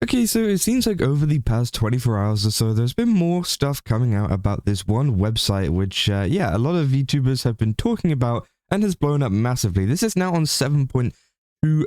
Okay, so it seems like over the past 24 hours or so, there's been more stuff coming out about this one website, which, yeah, a lot of VTubers have been talking about and has blown up massively. This is now on 7.2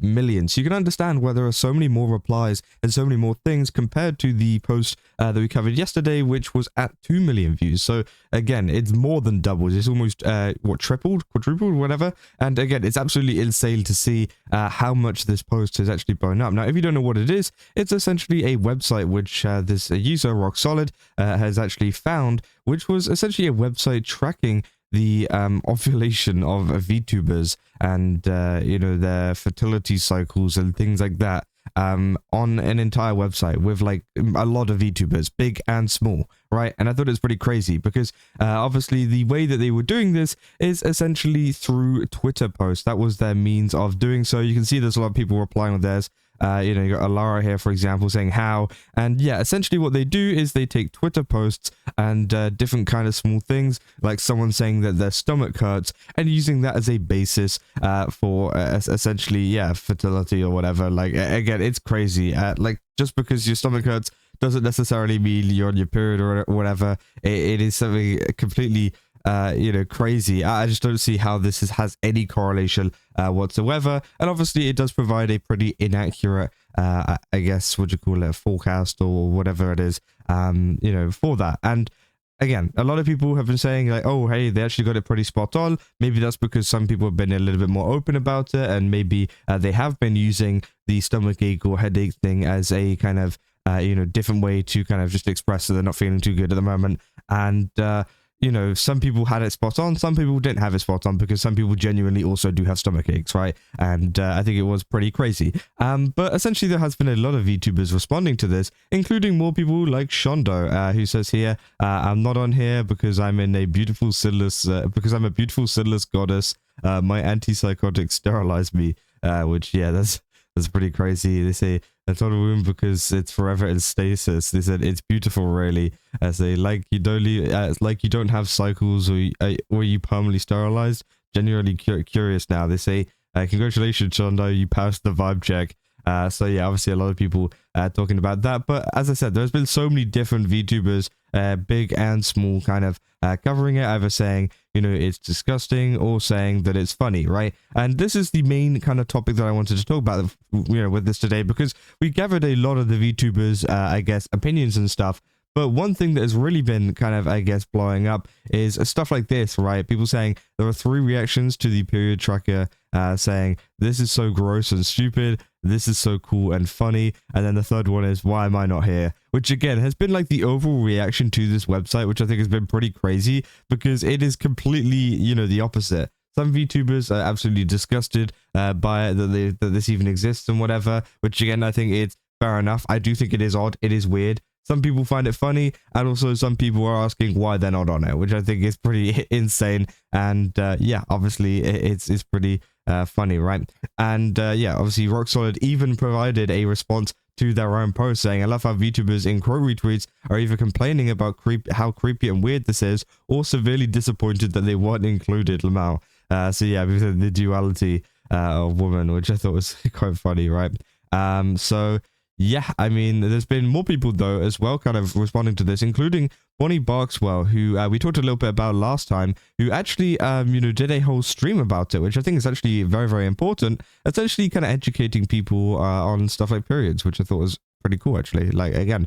million, so you can understand why there are so many more replies and so many more things compared to the post that we covered yesterday, which was at 2 million views. So again, it's more than doubled. It's almost, what, tripled, quadrupled, whatever. And again, it's absolutely insane to see how much this post has actually blown up. Now, if you don't know what it is, it's essentially a website which this user, Rock Solid, has actually found, which was essentially a website tracking the ovulation of VTubers and, you know, their fertility cycles and things like that on an entire website with like a lot of VTubers, big and small, right? And I thought it was pretty crazy because obviously the way that they were doing this is essentially through Twitter posts. That was their means of doing so. You can see there's a lot of people replying with theirs. You know, you got Alara here, for example, saying how. And yeah, essentially what they do is they take Twitter posts and different kind of small things, like someone saying that their stomach hurts, and using that as a basis for essentially, yeah, fertility or whatever. Like, again, it's crazy. Like, just because your stomach hurts doesn't necessarily mean you're on your period or whatever. It is something completely you know, crazy. I just don't see how this has any correlation whatsoever. And obviously it does provide a pretty inaccurate, I guess, what you call it, forecast or whatever it is, you know, for that. And again, a lot of people have been saying like, oh, hey, they actually got it pretty spot on. Maybe that's because some people have been a little bit more open about it, and maybe they have been using the stomach ache or headache thing as a kind of, you know, different way to kind of just express that they're not feeling too good at the moment. And, you know, some people had it spot on, some people didn't have it spot on, because some people genuinely also do have stomach aches, right? And I think it was pretty crazy. But essentially there has been a lot of VTubers responding to this, including more people like Shondo, who says here, I'm not on here because I'm in a beautiful sinless, because I'm a beautiful sinless goddess. My antipsychotic sterilized me, which, yeah, that's pretty crazy. They say it's not a womb because it's forever in stasis. They said it's beautiful, really. As they like you don't have cycles, or you permanently sterilized. Genuinely curious now. They say congratulations, Shondo, you passed the vibe check. So yeah, obviously a lot of people talking about that. But as I said, there's been so many different VTubers, big and small, kind of covering it, either saying, you know, it's disgusting or saying that it's funny, right? And this is the main kind of topic that I wanted to talk about, you know, with this today, because we gathered a lot of the VTubers, I guess, opinions and stuff. But one thing that has really been kind of, I guess, blowing up is stuff like this, right? People saying there are 3 reactions to the period tracker, saying this is so gross and stupid, this is so cool and funny, and then the third one is, why am I not here? Which again has been like the overall reaction to this website, which I think has been pretty crazy, because it is completely, you know, the opposite. Some VTubers are absolutely disgusted by it, that this even exists and whatever, which again, I think it's fair enough. I do think it is odd, it is weird. Some people find it funny, and also some people are asking why they're not on it, which I think is pretty insane. And yeah, obviously it's pretty funny, right? And yeah, obviously Rock Solid even provided a response to their own post saying, I love how VTubers in quote retweets are either complaining about how creepy and weird this is, or severely disappointed that they weren't included, Lamau. So yeah, the duality of woman, which I thought was quite funny, right? So yeah, I mean, there's been more people, though, as well, kind of responding to this, including Bonnie Barkswell, who we talked a little bit about last time, who actually, you know, did a whole stream about it, which I think is actually very, very important, essentially kind of educating people on stuff like periods, which I thought was pretty cool, actually. Like, again,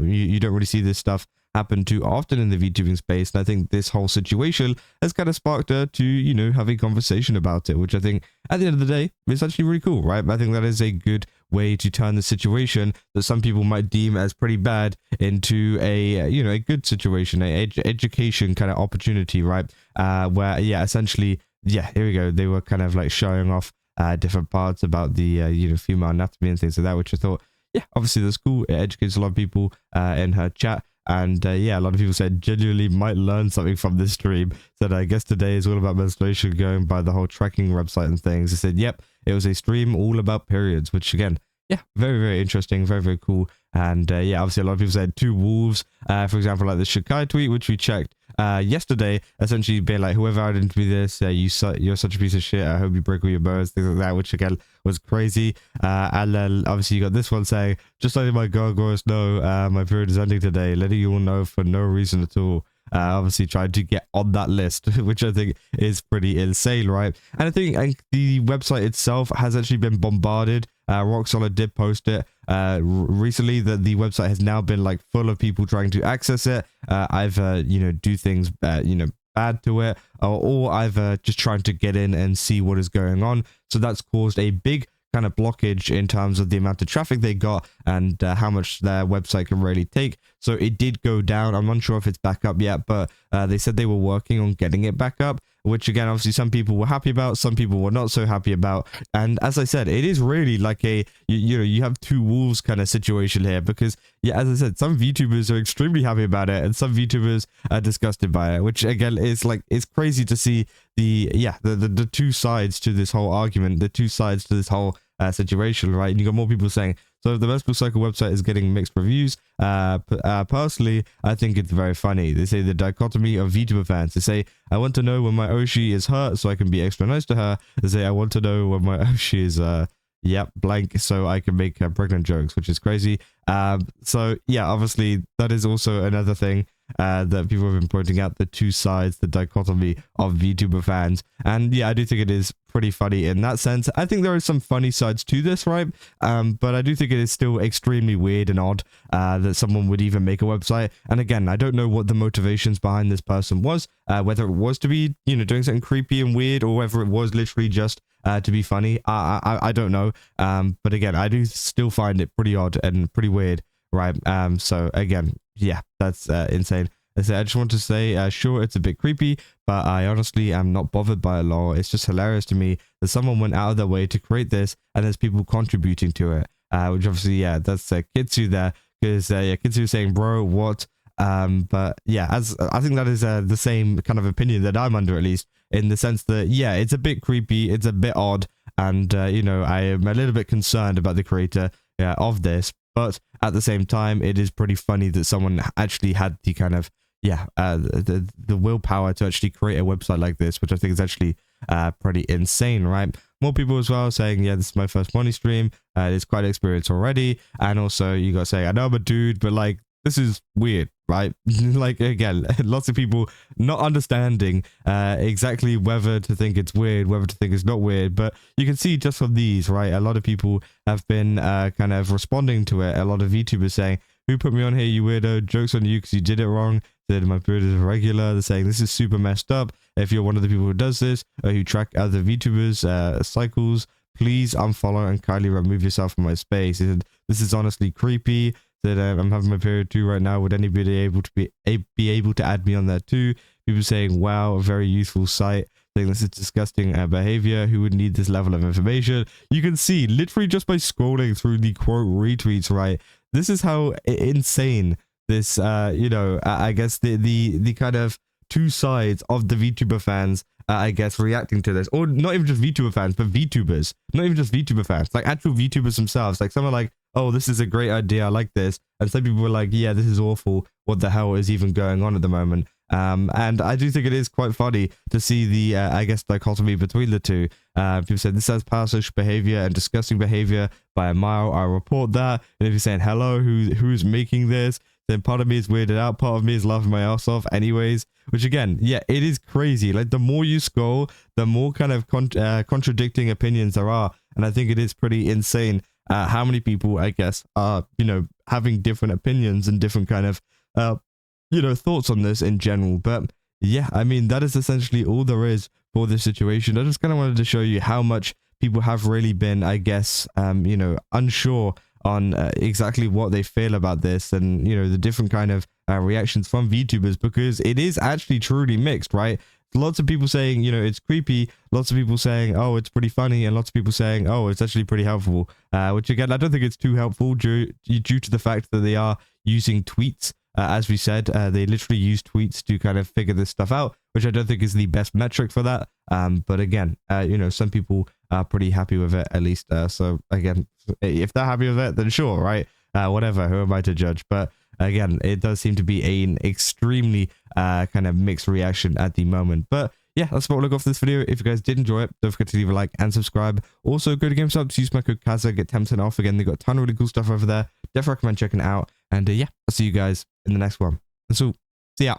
you don't really see this stuff happen too often in the VTubing space, and I think this whole situation has kind of sparked her to, you know, have a conversation about it, which I think at the end of the day is actually really cool, right? I think that is a good way to turn the situation that some people might deem as pretty bad into a, you know, a good situation, a education kind of opportunity, right? Where, yeah, essentially, yeah, here we go, they were kind of like showing off different parts about the, you know, female anatomy and things like that, which I thought, yeah, obviously that's cool. It educates a lot of people in her chat. And yeah, a lot of people said genuinely might learn something from this stream. Said, I guess today is all about menstruation, going by the whole tracking website and things. They said, yep, it was a stream all about periods, which again, yeah, very, very interesting, very, very cool. And yeah, obviously a lot of people said 2 wolves, for example, like the Shikai tweet, which we checked. yesterday, essentially being like, whoever added into this, you're such a piece of shit. I hope you break all your bones, things like that, which again was crazy. And then obviously you got this one saying, just letting my gargoyles know my period is ending today, letting you all know for no reason at all. Obviously trying to get on that list, which I think is pretty insane, right? And I think the website itself has actually been bombarded. Rock Solid did post it recently that the website has now been like full of people trying to access it, either do things bad to it, or either just trying to get in and see what is going on. So that's caused a big kind of blockage in terms of the amount of traffic they got and how much their website can really take. So it did go down. I'm unsure if it's back up yet, but they said they were working on getting it back up, which again, obviously some people were happy about, some people were not so happy about. And as I said, it is really like a, you have two wolves kind of situation here, because yeah, as I said, some VTubers are extremely happy about it and some VTubers are disgusted by it, which again is like, it's crazy to see the two sides to this whole argument, the two sides to this whole situation, right? And you got more people saying, so the Best Blue Cycle website is getting mixed reviews. Personally, I think it's very funny. They say the dichotomy of VTuber fans. They say, I want to know when my Oshi is hurt so I can be extra nice to her. They say, I want to know when my Oshi is blank so I can make pregnant jokes, which is crazy. So yeah, obviously that is also another thing that people have been pointing out, the two sides, the dichotomy of VTuber fans. And yeah, I do think it is pretty funny in that sense. I think there are some funny sides to this, right? But I do think it is still extremely weird and odd that someone would even make a website. And again, I don't know what the motivations behind this person was, whether it was to be, doing something creepy and weird, or whether it was literally just to be funny. I don't know. But again, I do still find it pretty odd and pretty weird, right? So again, yeah, that's insane. I just want to say, sure, it's a bit creepy, but I honestly am not bothered by it all. It's just hilarious to me that someone went out of their way to create this, and there's people contributing to it. Which obviously, yeah, that's Kitsu there, because Kitsu is saying, bro, what? But yeah, as I think that is the same kind of opinion that I'm under, at least, in the sense that, yeah, it's a bit creepy, it's a bit odd, and I am a little bit concerned about the creator of this. But at the same time, it is pretty funny that someone actually had the kind of the willpower to actually create a website like this, which I think is actually pretty insane, right? More people as well saying, yeah, this is my first money stream. It's quite an experience already. And also you got to say, I know I'm a dude, but like, this is weird, right? Like, again, lots of people not understanding exactly whether to think it's weird, whether to think it's not weird. But you can see just from these, right? A lot of people have been kind of responding to it. A lot of VTubers saying, who put me on here, you weirdo? Joke's on you because you did it wrong. Said my period is irregular. They're saying this is super messed up. If you're one of the people who does this, or who track other VTubers cycles, please unfollow and kindly remove yourself from my space. Said, this is honestly creepy. Said I'm having my period too right now. Would anybody able to be able to add me on there too? People saying, wow, a very useful site. Saying this is disgusting behavior. Who would need this level of information? You can see literally just by scrolling through the quote retweets, right? This is how insane this I guess the kind of two sides of the VTuber fans I guess reacting to this, or not even just VTuber fans, but VTubers, not even just VTuber fans, like actual VTubers themselves. Like some are like, oh, this is a great idea, I like this, and some people were like, yeah, this is awful, what the hell is even going on at the moment? And I do think it is quite funny to see the I guess dichotomy between the two. People said this has parasocial behavior and disgusting behavior by a mile. I report that. And if you're saying hello, who's making this, then part of me is weirded out, part of me is laughing my ass off anyways. Which again, yeah, it is crazy. Like the more you scroll, the more kind of contradicting opinions there are, and I think it is pretty insane how many people, I guess, are having different opinions and different kind of thoughts on this in general. But yeah, I mean, that is essentially all there is for this situation. I just kind of wanted to show you how much people have really been, I guess, unsure on exactly what they feel about this, and the different kind of reactions from VTubers, because it is actually truly mixed, right? Lots of people saying it's creepy, lots of people saying, oh, it's pretty funny, and lots of people saying, oh, it's actually pretty helpful, which again, I don't think it's too helpful due to the fact that they are using tweets. As we said, they literally use tweets to kind of figure this stuff out, which I don't think is the best metric for that. But again, some people are pretty happy with it, at least. So again, if they're happy with it, then sure, right? Whatever, who am I to judge? But again, it does seem to be an extremely kind of mixed reaction at the moment. But yeah, that's about all I got for this video. If you guys did enjoy it, don't forget to leave a like and subscribe. Also, go to GameStop to use my code Kaza, get 10% off. Again, they got a ton of really cool stuff over there. Definitely recommend checking it out. And yeah, I'll see you guys in the next one. And so, see ya.